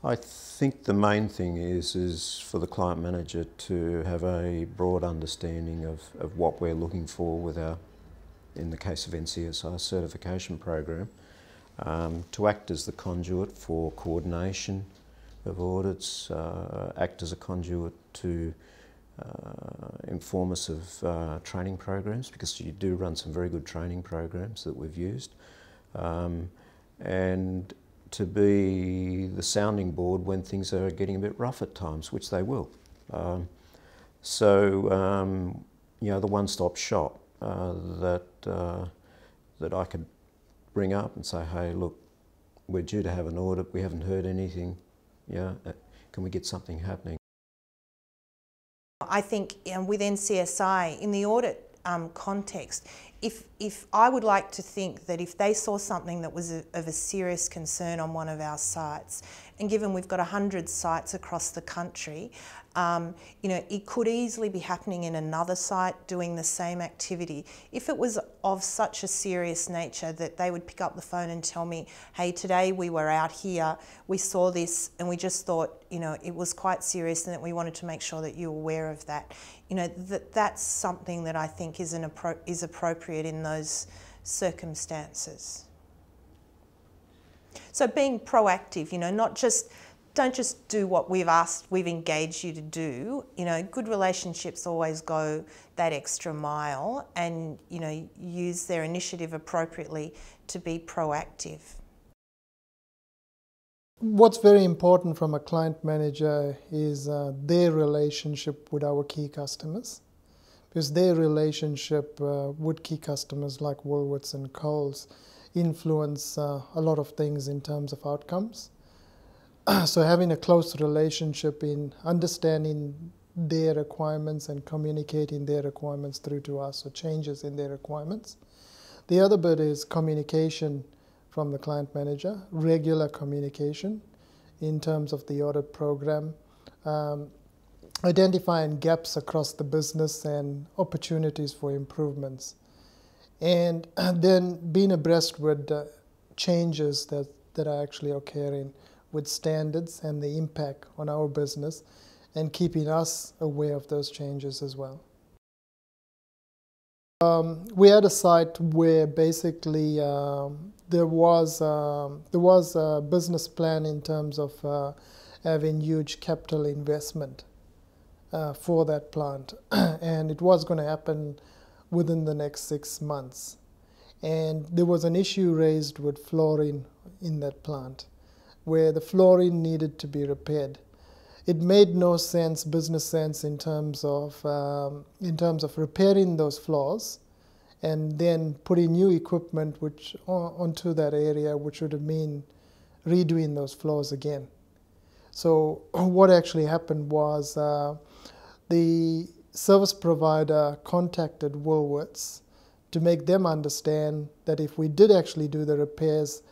I think the main thing is for the client manager to have a broad understanding of what we're looking for with our, in the case of NCSI, certification program, to act as the conduit for coordination of audits, act as a conduit to inform us of training programs, because you do run some very good training programs that we've used, and to be the sounding board when things are getting a bit rough at times, which they will. You know, the one-stop shop that I could bring up and say, hey, look, we're due to have an audit, we haven't heard anything, yeah, can we get something happening? I think with NCSI, in the audit context, if I would like to think that if they saw something that was of a serious concern on one of our sites, and given we've got 100 sites across the country, you know, it could easily be happening in another site doing the same activity. If it was of such a serious nature that they would pick up the phone and tell me, hey, today we were out here, we saw this and we just thought, you know, it was quite serious and that we wanted to make sure that you're aware of that. You know, that's something that I think is appropriate in those circumstances. So being proactive, you know, don't just do what we've engaged you to do. You know, good relationships always go that extra mile and, you know, use their initiative appropriately to be proactive. What's very important from a client manager is their relationship with our key customers, because their relationship with key customers like Woolworths and Coles influence a lot of things in terms of outcomes. So having a close relationship in understanding their requirements and communicating their requirements through to us, or changes in their requirements. The other bit is communication from the client manager, regular communication in terms of the audit program, identifying gaps across the business and opportunities for improvements, and then being abreast with changes that are actually occurring with standards and the impact on our business, and keeping us aware of those changes as well. We had a site where basically there was a business plan in terms of having huge capital investment for that plant, and it was going to happen within the next 6 months. And there was an issue raised with flooring in that plant, where the flooring needed to be repaired. It made no sense, business sense, in terms of repairing those floors and then putting new equipment onto that area, which would have mean redoing those floors again. So what actually happened was the service provider contacted Woolworths to make them understand that if we did actually do the repairs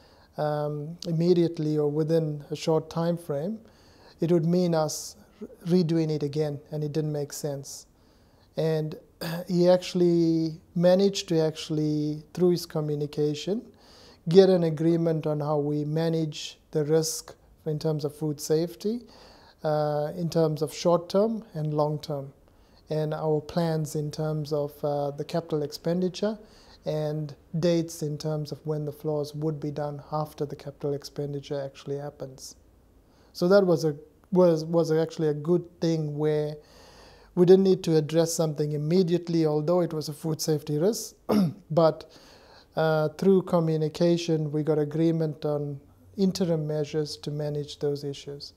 immediately or within a short time frame, it would mean us redoing it again, and it didn't make sense. And he actually managed to through his communication, get an agreement on how we manage the risk in terms of food safety, in terms of short-term and long-term, and our plans in terms of the capital expenditure and dates in terms of when the floors would be done after the capital expenditure actually happens. So that was actually a good thing, where we didn't need to address something immediately, although it was a food safety risk, but through communication we got agreement on interim measures to manage those issues.